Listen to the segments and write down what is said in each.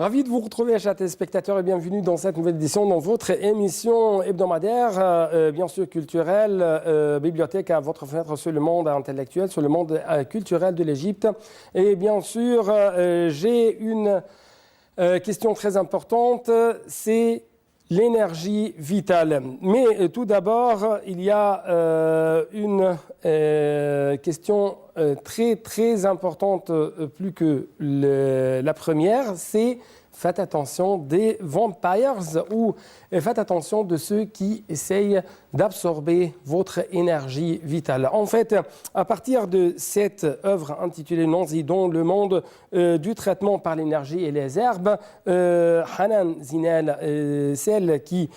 Ravi de vous retrouver, chers téléspectateurs, et bienvenue dans cette nouvelle édition, dans votre émission hebdomadaire, bien sûr culturelle, bibliothèque à votre fenêtre sur le monde intellectuel, sur le monde culturel de l'Égypte. Et bien sûr, j'ai une question très importante, c'est l'énergie vitale. Mais tout d'abord, il y a une question très importante, plus que la première, c'est faites attention des vampires ou faites attention de ceux qui essayent d'absorber votre énergie vitale. En fait, à partir de cette œuvre intitulée Nanzi, dans le monde du traitement par l'énergie et les herbes, Hanan Zinel, celle qui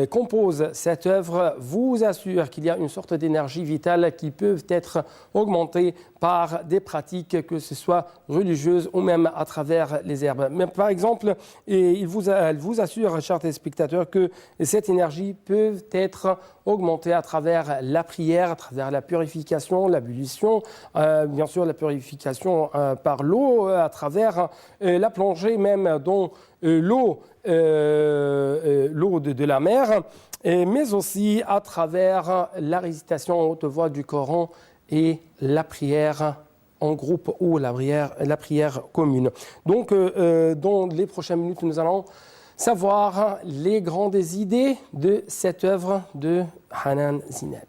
compose cette œuvre, vous assure qu'il y a une sorte d'énergie vitale qui peut être augmentée par des pratiques, que ce soit religieuses ou même à travers les herbes. Mais par exemple, elle vous assure, chers téléspectateurs, que cette énergie peut être augmentée à travers la prière, à travers la purification, l'ablution, bien sûr la purification par l'eau, à travers la plongée même dans l'eau de la mer, mais aussi à travers la récitation en haute voix du Coran et la prière en groupe ou la prière commune. Donc, dans les prochaines minutes, nous allons savoir les grandes idées de cette œuvre de Hanan Zinel.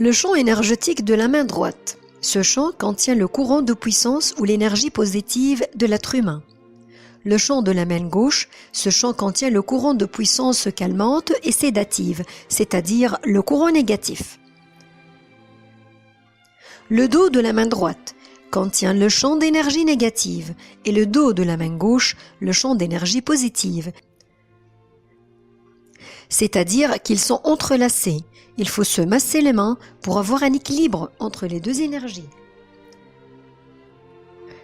Le champ énergétique de la main droite. Ce champ contient le courant de puissance ou l'énergie positive de l'être humain. Le champ de la main gauche, ce champ contient le courant de puissance calmante et sédative, c'est-à-dire le courant négatif. Le dos de la main droite contient le champ d'énergie négative et le dos de la main gauche, le champ d'énergie positive, c'est-à-dire qu'ils sont entrelacés. Il faut se masser les mains pour avoir un équilibre entre les deux énergies.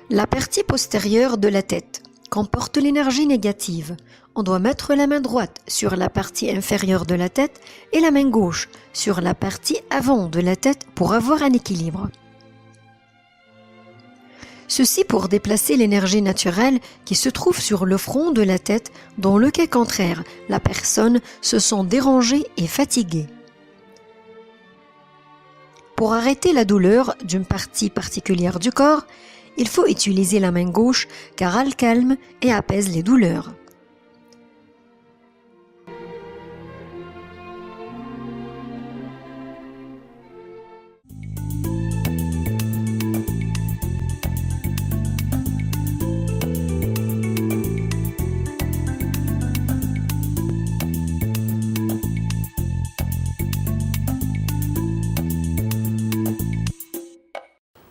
La partie postérieure de la tête comporte l'énergie négative. On doit mettre la main droite sur la partie inférieure de la tête et la main gauche sur la partie avant de la tête pour avoir un équilibre. Ceci pour déplacer l'énergie naturelle qui se trouve sur le front de la tête. Dans le cas contraire, la personne se sent dérangée et fatiguée. Pour arrêter la douleur d'une partie particulière du corps, il faut utiliser la main gauche car elle calme et apaise les douleurs.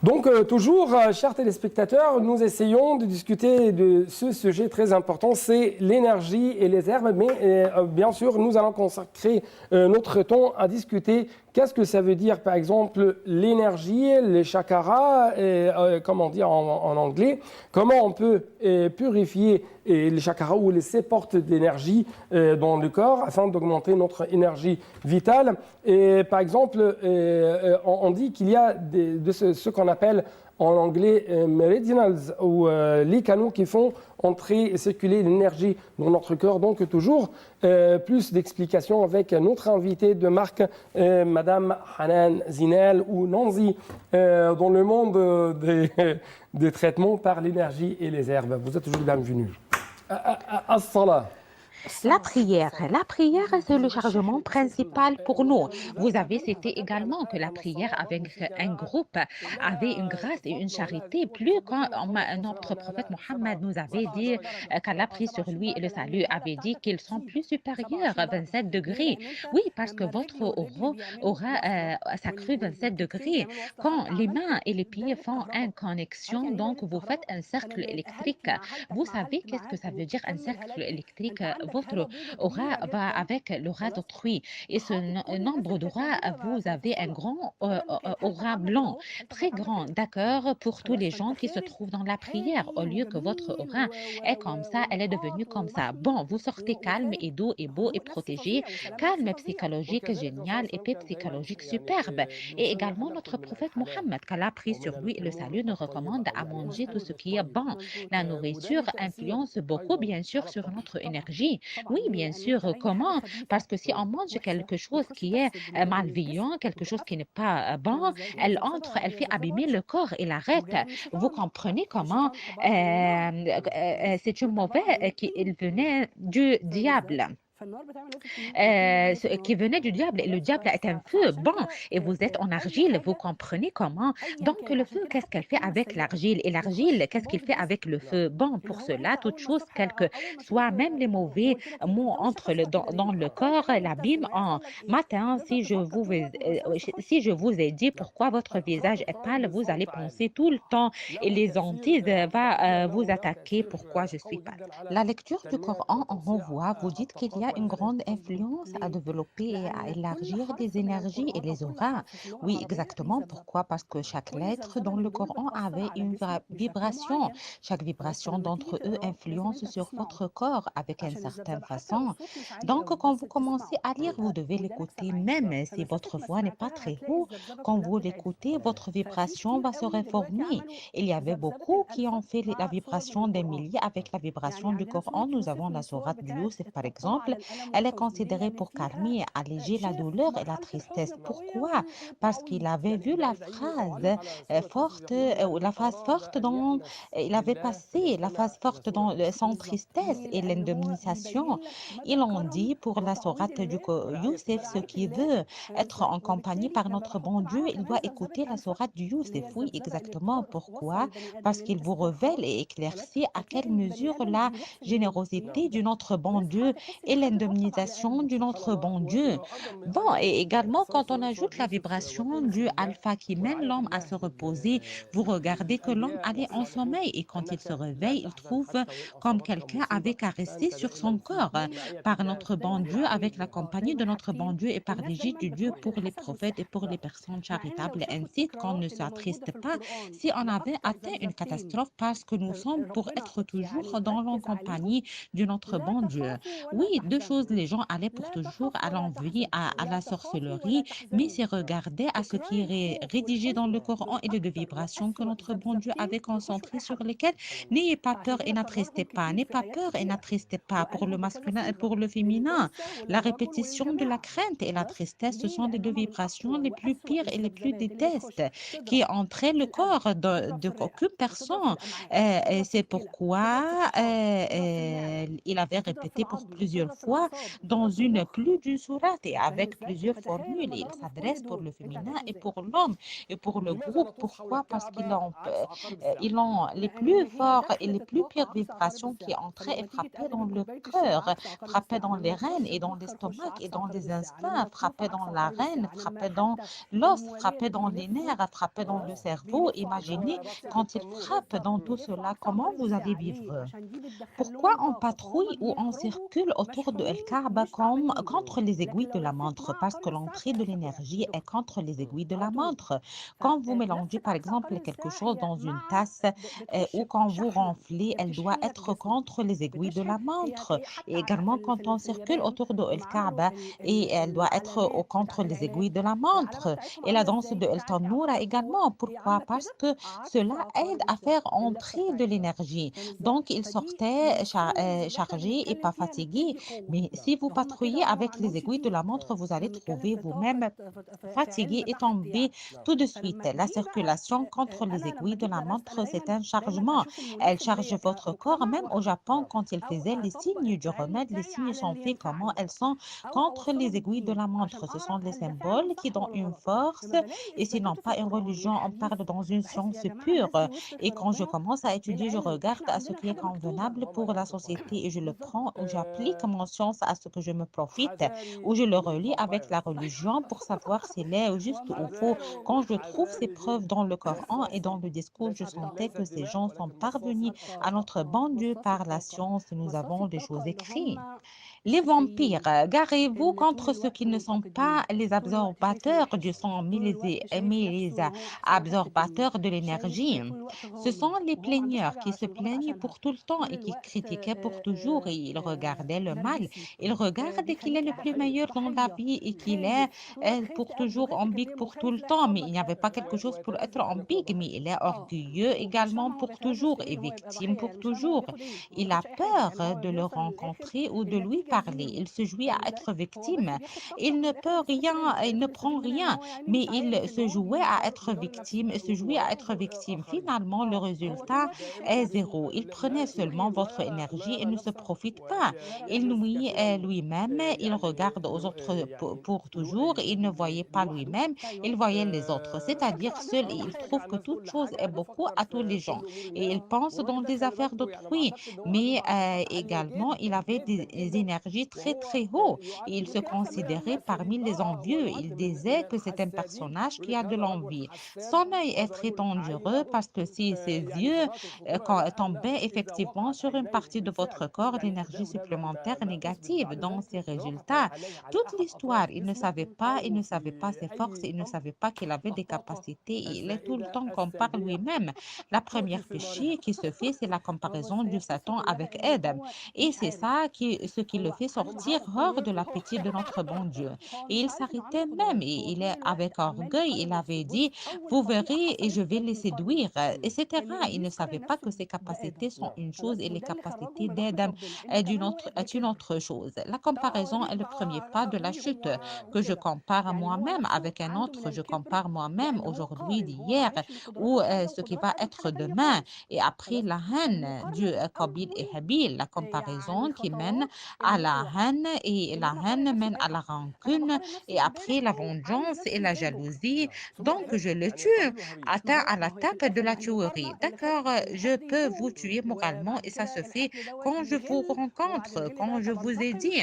Donc, toujours, chers téléspectateurs, nous essayons de discuter de ce sujet très important, c'est l'énergie et les herbes, mais bien sûr, nous allons consacrer notre temps à discuter qu'est-ce que ça veut dire, par exemple, l'énergie, les chakras, comment dire en anglais, comment on peut purifier les chakras ou les sept portes d'énergie dans le corps afin d'augmenter notre énergie vitale. Et par exemple, on dit qu'il y a ce qu'on appelle en anglais meridians ou les canaux qui font entrer et circuler l'énergie dans notre corps. Donc toujours plus d'explications avec notre invitée de marque, Madame Hanan Zinel ou Nanzi, dans le monde des traitements par l'énergie et les herbes. Vous êtes toujours bienvenue. As-salah. La prière, c'est le chargement principal pour nous. Vous avez cité également que la prière avec un groupe avait une grâce et une charité, plus quand notre prophète Mohammed nous avait dit qu'Allah prie sur lui et le salut avait dit qu'ils sont plus supérieurs à 27 degrés. Oui, parce que votre aura s'accru 27 degrés. Quand les mains et les pieds font une connexion, donc vous faites un cercle électrique. Vous savez qu'est-ce que ça veut dire un cercle électrique? votre aura va avec l'aura d'autrui. Et ce nombre d'aura, vous avez un grand aura blanc, très grand, d'accord, pour tous les gens qui se trouvent dans la prière, au lieu que votre aura est comme ça, elle est devenue comme ça. Bon, vous sortez calme et doux et beau et protégé, calme et psychologique, génial et paix psychologique superbe. Et également notre prophète Mohammed, qu'Allah prie sur lui et le salut, nous recommande à manger tout ce qui est bon. La nourriture influence beaucoup, bien sûr, sur notre énergie. Oui, bien sûr. Comment? Parce que si on mange quelque chose qui est malveillant, quelque chose qui n'est pas bon, elle entre, elle fait abîmer le corps et l'arrête. Vous comprenez comment c'est une mauvaise qui il venait du diable. Qui venait du diable. Et le diable est un feu, bon, et vous êtes en argile, vous comprenez comment? Donc, le feu, qu'est-ce qu'elle fait avec l'argile? Et l'argile, qu'est-ce qu'il fait avec le feu? Bon, pour cela, toute chose, quel que soit, même les mauvais mots entre dans le corps, l'abîme en matin. Si je vous ai dit pourquoi votre visage est pâle, vous allez penser tout le temps et les hantises va vous attaquer pourquoi je suis pâle. La lecture du Coran en renvoie, vous dites qu'il y a une grande influence à développer et à élargir des énergies et les auras. Oui, exactement. Pourquoi? Parce que chaque lettre dans le Coran avait une vibration. Chaque vibration d'entre eux influence sur votre corps avec une certaine façon. Donc, quand vous commencez à lire, vous devez l'écouter, même si votre voix n'est pas très haut. Quand vous l'écoutez, votre vibration va se réformer. Il y avait beaucoup qui ont fait la vibration des milliers avec la vibration du Coran. Nous avons la sourate du Youssef, par exemple. Elle est considérée pour calmer et alléger la douleur et la tristesse. Pourquoi? Parce qu'il avait vu la phrase forte, la phase forte dont il avait passé, la phase forte dans son tristesse et l'indemnisation. Ils ont dit pour la sourate du Youssef, ce qui veut être en compagnie par notre bon Dieu, il doit écouter la sourate du Youssef. Oui, exactement. Pourquoi? Parce qu'il vous révèle et éclaircit à quelle mesure la générosité de notre bon Dieu et l'indemnisation de notre bon Dieu. Bon, et également, quand on ajoute la vibration du alpha qui mène l'homme à se reposer, vous regardez que l'homme allait en sommeil et quand il se réveille, il trouve comme quelqu'un avait caressé sur son corps par notre bon Dieu, avec la compagnie de notre bon Dieu et par l'égide du Dieu pour les prophètes et pour les personnes charitables, ainsi qu'on ne s'attriste pas si on avait atteint une catastrophe parce que nous sommes pour être toujours dans la compagnie de notre bon Dieu. Oui, deux choses, les gens allaient pour toujours à l'envie, à la sorcellerie, mais c'est regarder à ce qui est rédigé dans le Coran et les deux vibrations que notre bon Dieu avait concentrées sur lesquelles n'ayez pas peur et n'attristez pas, n'ayez pas peur et n'attristez pas pour le masculin et pour le féminin. La répétition de la crainte et la tristesse, ce sont les deux vibrations les plus pires et les plus détestes qui entraînent le corps de aucune personne. Et c'est pourquoi il avait répété pour plusieurs fois dans plus d'une sourate et avec plusieurs formules. Il s'adresse pour le féminin et pour l'homme et pour le groupe. Pourquoi? Parce ils ont les plus forts et les plus pires vibrations qui entraient et frappaient dans le cœur, frappaient dans les reins et dans l'estomac et dans les instincts, frappaient dans la reine, frappaient dans l'os, frappaient dans les nerfs, frappaient dans le cerveau. Imaginez quand il frappe dans tout cela, comment vous allez vivre? Pourquoi on patrouille ou on circule autour de El-Kaaba comme contre les aiguilles de la montre? Parce que l'entrée de l'énergie est contre les aiguilles de la montre. Quand vous mélangez par exemple quelque chose dans une tasse ou quand vous renflez, elle doit être contre les aiguilles de la montre. Et également quand on circule autour de El-Kaaba et elle doit être contre les aiguilles de la montre. Et la danse de El Tannoura également. Pourquoi? Parce que cela aide à faire entrer de l'énergie. Donc, il sortait chargé et pas fatigué. Mais si vous patrouillez avec les aiguilles de la montre, vous allez trouver vous-même fatigué et tomber tout de suite. La circulation contre les aiguilles de la montre, c'est un chargement. Elle charge votre corps. Même au Japon, quand ils faisaient les signes du remède, les signes sont faits comment elles sont contre les aiguilles de la montre. Ce sont les symboles qui donnent une force. Et sinon, pas une religion, on parle dans une science pure. Et quand je commence à étudier, je regarde à ce qui est convenable pour la société et je le prends ou j'applique mon science à ce que je me profite ou je le relie avec la religion pour savoir s'il est juste ou faux. Quand je trouve ces preuves dans le Coran et dans le discours, je sentais que ces gens sont parvenus à notre bon Dieu par la science. Nous avons des choses écrites. Les vampires, garez-vous contre ceux qui ne sont pas les absorbateurs du sang, mais les absorbateurs de l'énergie. Ce sont les plaigneurs qui se plaignent pour tout le temps et qui critiquaient pour toujours et ils regardaient le mal. Ils regardent qu'il est le plus meilleur dans la vie et qu'il est pour toujours ambiguë pour tout le temps, mais il n'y avait pas quelque chose pour être ambigu, mais il est orgueilleux également pour toujours et victime pour toujours. Il a peur de le rencontrer ou de lui parler. Il se jouit à être victime. Il ne peut rien, il ne prend rien, mais il se jouait à être victime et se jouait à être victime. Finalement, le résultat est zéro. Il prenait seulement votre énergie et ne se profite pas. Il nuit lui-même, il regarde aux autres pour toujours, il ne voyait pas lui-même, il voyait les autres, c'est-à-dire seul et il trouve que toute chose est beaucoup à tous les gens et il pense dans des affaires d'autrui, mais également il avait des énergies très très hautes et il se considérait parmi les envieux. Il disait que c'est un personnage qui a de l'envie. Son œil est très dangereux parce que si ses yeux tombaient effectivement sur une partie de votre corps, l'énergie supplémentaire négative dans ses résultats. Toute l'histoire, il ne savait pas ses forces, il ne savait pas qu'il avait des capacités. Il est tout le temps compare lui-même. La première péché qui se fait, c'est la comparaison du Satan avec Adam. Et c'est ça ce qui le fait sortir hors de l'appétit de notre bon Dieu. Et il s'arrêtait même, et il est avec orgueil, il avait dit, vous verrez et je vais les séduire, etc. Il ne savait pas que ses capacités sont une chose et les capacités d'Adam est une autre chose. La comparaison est le premier pas de la chute. Que je compare moi-même avec un autre, je compare moi-même aujourd'hui, d'hier, ou ce qui va être demain. Et après la haine du Qabil et Habil, la comparaison qui mène à la haine et la haine mène à la rancune et après la vengeance et la jalousie. Donc je le tue, atteint à la tape de la tuerie. D'accord, je peux vous tuer moralement et ça se fait quand je vous rencontre, quand je vous ai dit.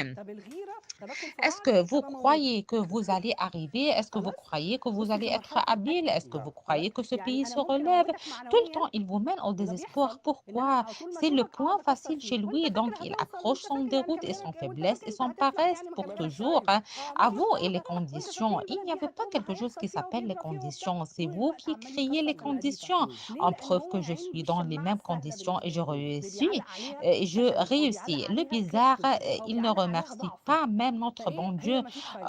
Est-ce que vous croyez que vous allez arriver? Est-ce que vous croyez que vous allez être habile? Est-ce que vous croyez que ce pays se relève? Tout le temps, il vous mène au désespoir. Pourquoi? C'est le point facile chez lui. Donc, il accroche son déroute et son faiblesse et son paresse pour toujours à vous et les conditions. Il n'y avait pas quelque chose qui s'appelle les conditions. C'est vous qui créez les conditions. En preuve que je suis dans les mêmes conditions et je réussis. Le bizarre, il ne remercie pas même notre bon Dieu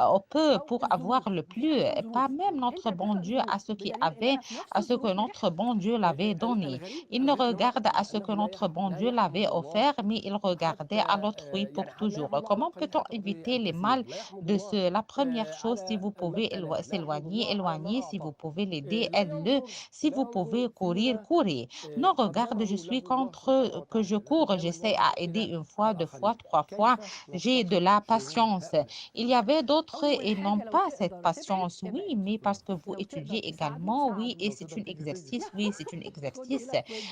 au peu pour avoir le plus, pas même notre bon Dieu à ce qu'il avait, à ce que notre bon Dieu l'avait donné. Il ne regarde à ce que notre bon Dieu l'avait offert, mais il regardait à l'autrui pour toujours. Comment peut-on éviter les mal de ceux? La première chose, si vous pouvez s'éloigner, éloignez. Si vous pouvez l'aider, aide-le. Si vous pouvez courir, courez. Non, regarde, je suis contre que je cours. J'essaie à aider une fois, deux fois, trois fois. J'ai de la patience. Il y avait d'autres et n'ont pas cette patience. Oui, mais parce que vous étudiez également, oui, et c'est un exercice, oui, c'est un exercice.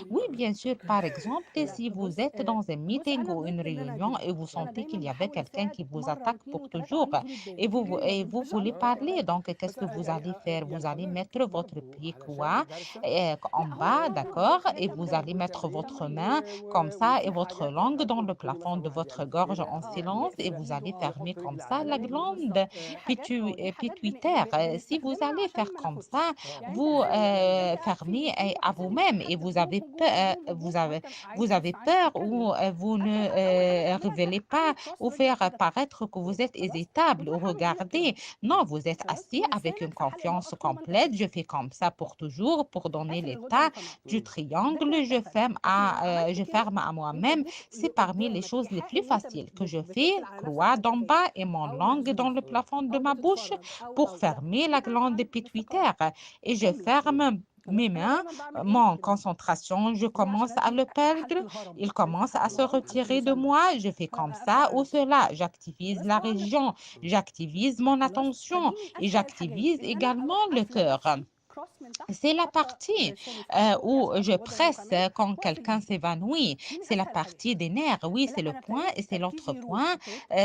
Oui, bien sûr, par exemple, si vous êtes dans un meeting ou une réunion et vous sentez qu'il y avait quelqu'un qui vous attaque pour toujours et vous voulez parler, donc qu'est-ce que vous allez faire? Vous allez mettre votre pied quoi en bas, d'accord, et vous allez mettre votre main comme ça et votre langue dans le plafond de votre gorge en silence et vous allez fermer comme ça la glande pituitaire. Si vous allez faire comme ça, vous fermez à vous-même et vous avez peur ou vous ne révélez pas ou faire paraître que vous êtes hésitable ou regardez. Non, vous êtes assis avec une confiance complète. Je fais comme ça pour toujours pour donner l'état du triangle. Je ferme à moi-même. C'est parmi les choses les plus faciles que je fais. Croix d'en bas et mon langue dans le plafond de ma bouche pour fermer la glande pituitaire. Et je ferme mes mains, mon concentration, je commence à le perdre, il commence à se retirer de moi, je fais comme ça ou cela, j'activise la région, j'activise mon attention et j'activise également le cœur. C'est la partie où je presse quand quelqu'un s'évanouit. C'est la partie des nerfs. Oui, c'est le point et c'est l'autre point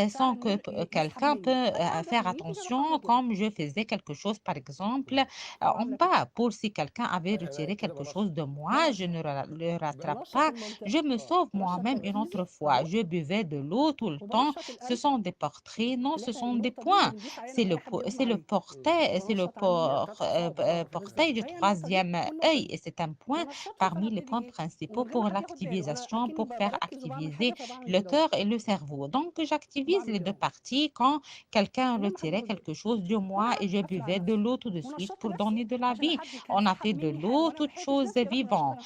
sans que quelqu'un peut faire attention comme je faisais quelque chose, par exemple, en bas. Pour si quelqu'un avait retiré quelque chose de moi, je ne le rattrape pas. Je me sauve moi-même une autre fois. Je buvais de l'eau tout le temps. Ce sont des portraits, non, ce sont des points. C'est le portail du troisième œil et c'est un point parmi les points principaux pour l'activisation, pour faire activiser le cœur et le cerveau. Donc, j'activise les deux parties quand quelqu'un retirait quelque chose de moi et je buvais de l'eau tout de suite pour donner de la vie. On a fait de l'eau toute chose vivante.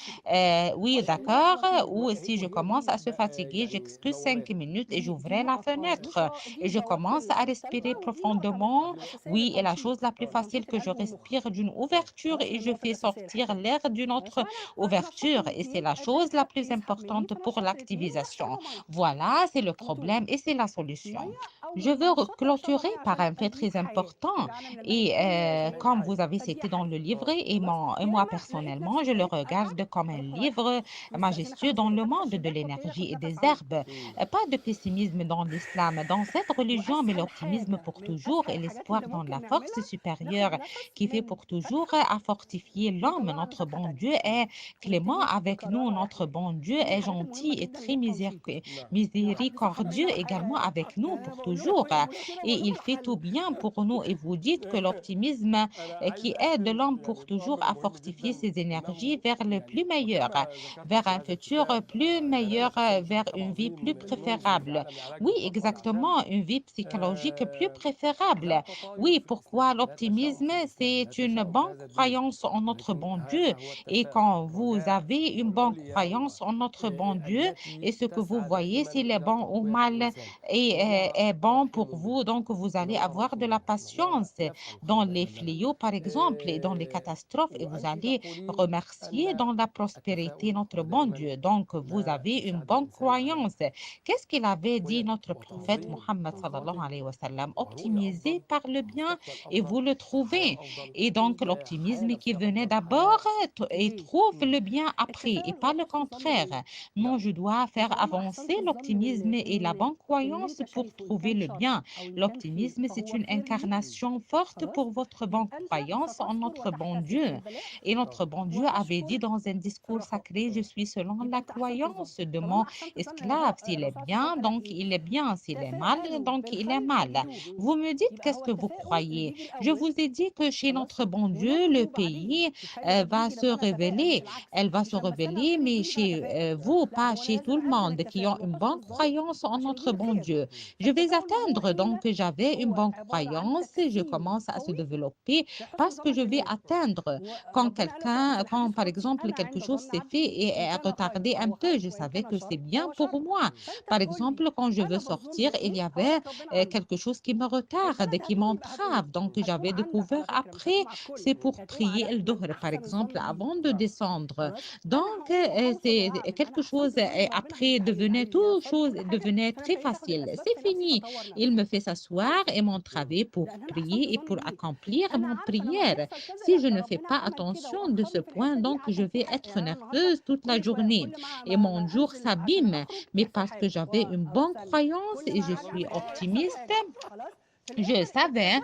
Oui, d'accord. Ou si je commence à se fatiguer, j'excuse 5 minutes et j'ouvrais la fenêtre et je commence à respirer profondément. Oui, et la chose la plus facile que je respire d'une ouverture et je fais sortir l'air d'une autre ouverture. Et c'est la chose la plus importante pour l'activisation. Voilà, c'est le problème et c'est la solution. Je veux clôturer par un fait très important et comme vous avez cité dans le livre et moi personnellement, je le regarde comme un livre majestueux dans le monde de l'énergie et des herbes. Pas de pessimisme dans l'islam, dans cette religion, mais l'optimisme pour toujours et l'espoir dans la force supérieure qui fait pour toujours à fortifier l'homme. Notre bon Dieu est clément avec nous, notre bon Dieu est gentil et très miséricordieux également avec nous pour toujours. Et il fait tout bien pour nous. Et vous dites que l'optimisme qui aide l'homme pour toujours à fortifier ses énergies vers le plus meilleur, vers un futur plus meilleur, vers une vie plus préférable. Oui, exactement, une vie psychologique plus préférable. Oui, pourquoi l'optimisme? C'est une bonne croyance en notre bon Dieu. Et quand vous avez une bonne croyance en notre bon Dieu et ce que vous voyez, s'il est bon ou mal est bon pour vous, donc vous allez avoir de la patience dans les fléaux, par exemple, et dans les catastrophes, et vous allez remercier dans la prospérité notre bon Dieu. Donc, vous avez une bonne croyance. Qu'est-ce qu'il avait dit notre prophète Mohammed sallallahu alayhi wa sallam? Optimisez par le bien et vous le trouvez. Et donc, l'optimisme qui venait d'abord et trouve le bien après et pas le contraire. Non, je dois faire avancer l'optimisme et la bonne croyance pour trouver le bien. L'optimisme, c'est une incarnation forte pour votre bonne croyance en notre bon Dieu. Et notre bon Dieu avait dit dans un discours sacré, je suis selon la croyance de mon esclave. S'il est bien, donc il est bien. S'il est mal, donc il est mal. Vous me dites qu'est-ce que vous croyez. Je vous ai dit que chez notre bon Dieu, le pays va se révéler. Elle va se révéler, mais chez vous, pas chez tout le monde qui ont une bonne croyance en notre bon Dieu. Je vais atteindre, donc j'avais une bonne croyance, je commence à se développer parce que je vais atteindre. Quand par exemple quelque chose s'est fait et est retardé un peu, je savais que c'est bien pour moi. Par exemple, quand je veux sortir, il y avait quelque chose qui me retarde, qui m'entrave. Donc j'avais découvert après, c'est pour prier le Dohr, par exemple, avant de descendre. Donc c'est quelque chose et après toute chose devenait très facile. C'est fini. Il me fait s'asseoir et m'entraver pour prier et pour accomplir mon prière. Si je ne fais pas attention de ce point, donc je vais être nerveuse toute la journée et mon jour s'abîme. Mais parce que j'avais une bonne croyance et je suis optimiste, je savais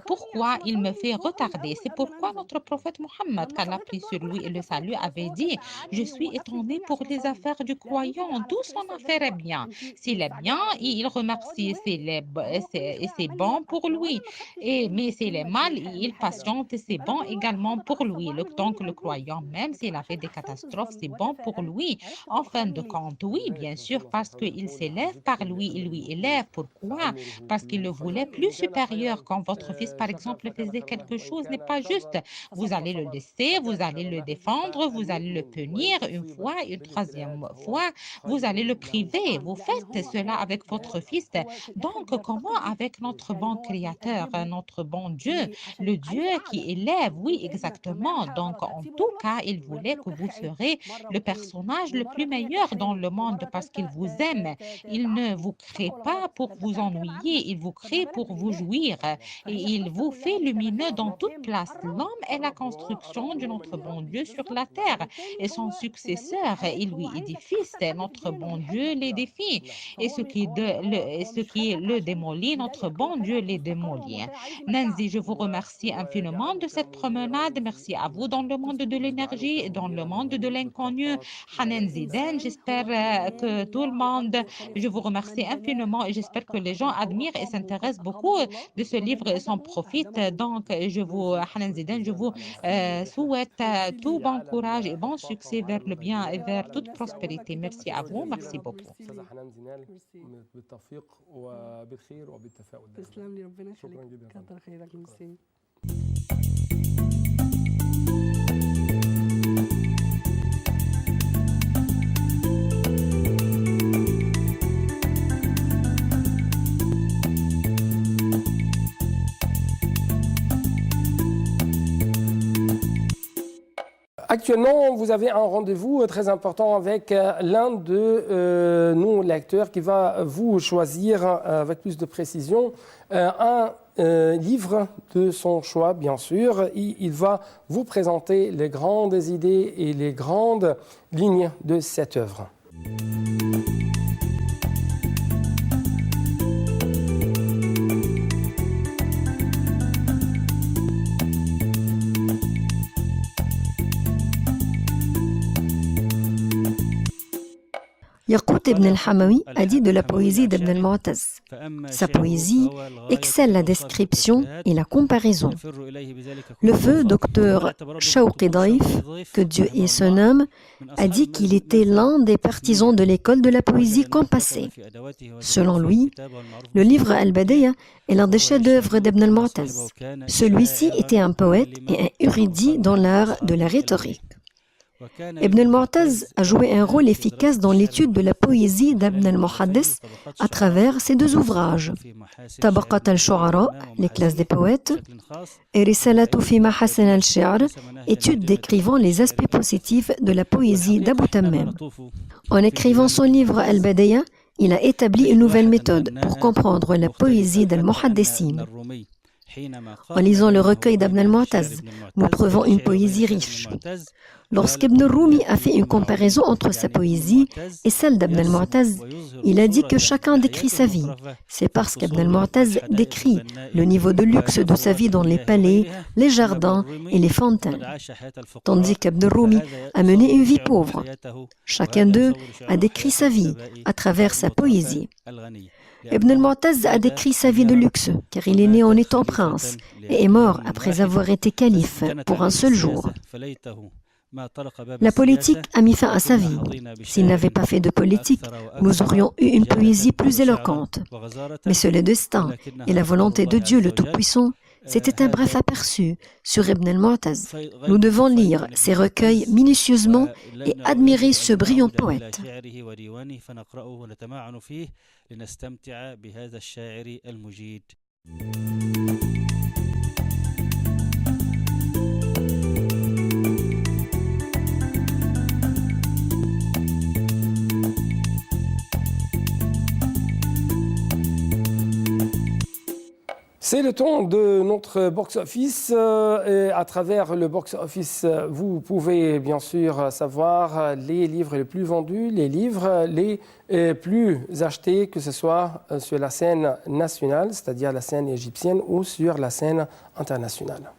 pourquoi il me fait retarder. C'est pourquoi notre prophète Mohammed, qu'Allah prie sur lui et le salut, avait dit, je suis étonné pour les affaires du croyant. D'où son affaire est bien. S'il est bien, il remercie. C'est bon pour lui. Mais s'il est mal, il patiente. C'est bon également pour lui. Donc le croyant, même s'il a fait des catastrophes, c'est bon pour lui. En fin de compte, oui, bien sûr, parce qu'il s'élève par lui, il lui élève. Pourquoi? Parce qu'il le voulait plus supérieur. Quand votre fils, par exemple, faisait quelque chose n'est pas juste, vous allez le laisser, vous allez le défendre, vous allez le punir une fois, une troisième fois, vous allez le priver. Vous faites cela avec votre fils. Donc, comment avec notre bon Créateur, notre bon Dieu, le Dieu qui élève? Oui, exactement. Donc, en tout cas, il voulait que vous serez le personnage le plus meilleur dans le monde parce qu'il vous aime. Il ne vous crée pas pour vous ennuyer, il vous crée pour pour vous jouir et il vous fait lumineux dans toute place. L'homme est la construction de notre bon Dieu sur la terre et son successeur, il lui édifie, c'est notre bon Dieu l'édifie et ce qui le démolit, notre bon Dieu les démolit. Nancy, je vous remercie infiniment de cette promenade. Merci à vous dans le monde de l'énergie et dans le monde de l'inconnu. Hanan Ziden, j'espère que tout le monde, je vous remercie infiniment et j'espère que les gens admirent et s'intéressent beaucoup de ce livre et s'en profitent. Donc, Hanan Ziden, je vous souhaite tout bon courage et bon succès vers le bien et vers toute prospérité. Merci à vous. Merci beaucoup. أستاذة حنان زينال بالتوفيق وبالخير وبالتفاؤل دائما. تسلم لي ربنا شكراً يخليك جداً. كتر خيرك ميرسي. Actuellement, vous avez un rendez-vous très important avec l'un de nos lecteurs qui va vous choisir avec plus de précision un livre de son choix, bien sûr. Il va vous présenter les grandes idées et les grandes lignes de cette œuvre. Yaqut ibn al-Hamawi a dit de la poésie d'Ibn al-Mu'taz. Sa poésie excelle la description et la comparaison. Le feu docteur Shawqi Daif, que Dieu ait son âme, a dit qu'il était l'un des partisans de l'école de la poésie compassée. Selon lui, le livre Al-Badiyya est l'un des chefs-d'œuvre d'Ibn al-Mu'taz. Celui-ci était un poète et un érudit dans l'art de la rhétorique. Ibn al-Mu'taz a joué un rôle efficace dans l'étude de la poésie d'Ibn al-Muhaddis à travers ses deux ouvrages, Tabaqat al-Shu'ara, les classes des poètes, et Risalatu fi Mahasin al-Shi'r, étude décrivant les aspects positifs de la poésie d'Abu Tammam. En écrivant son livre Al-Badiyya, il a établi une nouvelle méthode pour comprendre la poésie d'Al-Muhaddissin. En lisant le recueil d'Ibn al-Mu'taz, nous trouvons une poésie riche. Lorsqu'Ibn Rumi a fait une comparaison entre sa poésie et celle d'Ibn al-Mu'taz, il a dit que chacun décrit sa vie. C'est parce qu'Ibn al-Mu'taz décrit le niveau de luxe de sa vie dans les palais, les jardins et les fontaines, tandis qu'Ibn Rumi a mené une vie pauvre. Chacun d'eux a décrit sa vie à travers sa poésie. Ibn al-Mu'taz a décrit sa vie de luxe, car il est né en étant prince et est mort après avoir été calife pour un seul jour. La politique a mis fin à sa vie. S'il n'avait pas fait de politique, nous aurions eu une poésie plus éloquente. Mais c'est le destin et la volonté de Dieu le Tout-Puissant. C'était un bref aperçu sur Ibn al-Mu'taz. Nous devons lire ces recueils minutieusement et admirer ce brillant poète. C'est le temps de notre box-office. Et à travers le box-office, vous pouvez bien sûr savoir les livres les plus vendus, les livres les plus achetés, que ce soit sur la scène nationale, c'est-à-dire la scène égyptienne, ou sur la scène internationale.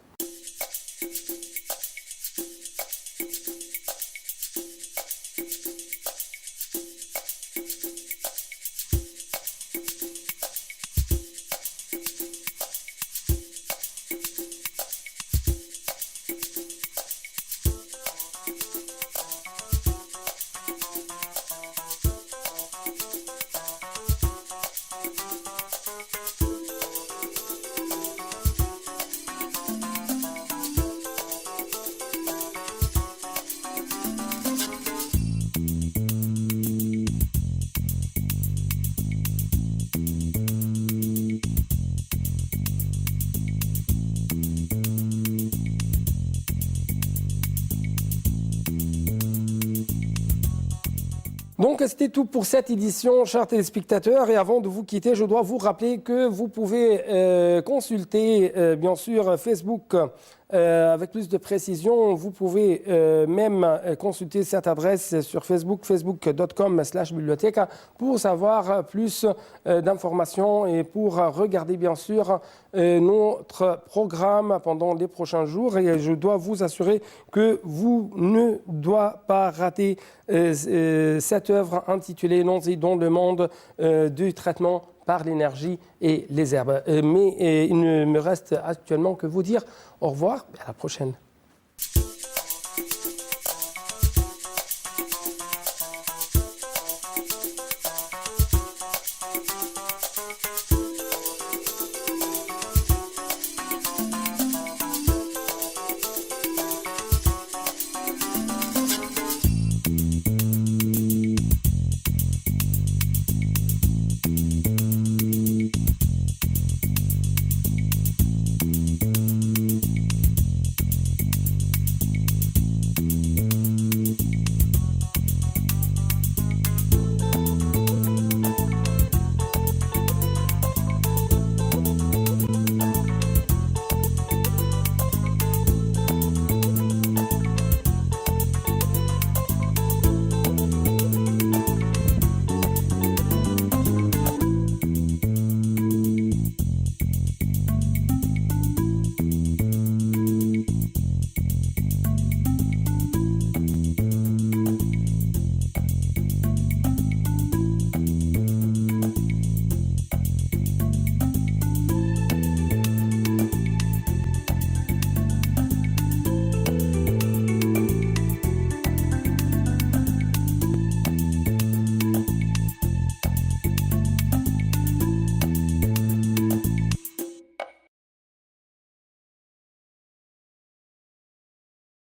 Donc, c'était tout pour cette édition, chers téléspectateurs. Et avant de vous quitter, je dois vous rappeler que vous pouvez consulter, bien sûr, Facebook. Avec plus de précision, vous pouvez même consulter cette adresse sur Facebook, facebook.com/bibliothèque, pour savoir plus d'informations et pour regarder bien sûr notre programme pendant les prochains jours. Et je dois vous assurer que vous ne devez pas rater cette œuvre intitulée Nancy dans le monde du traitement par l'énergie et les herbes. Mais il ne me reste actuellement que vous dire au revoir et à la prochaine.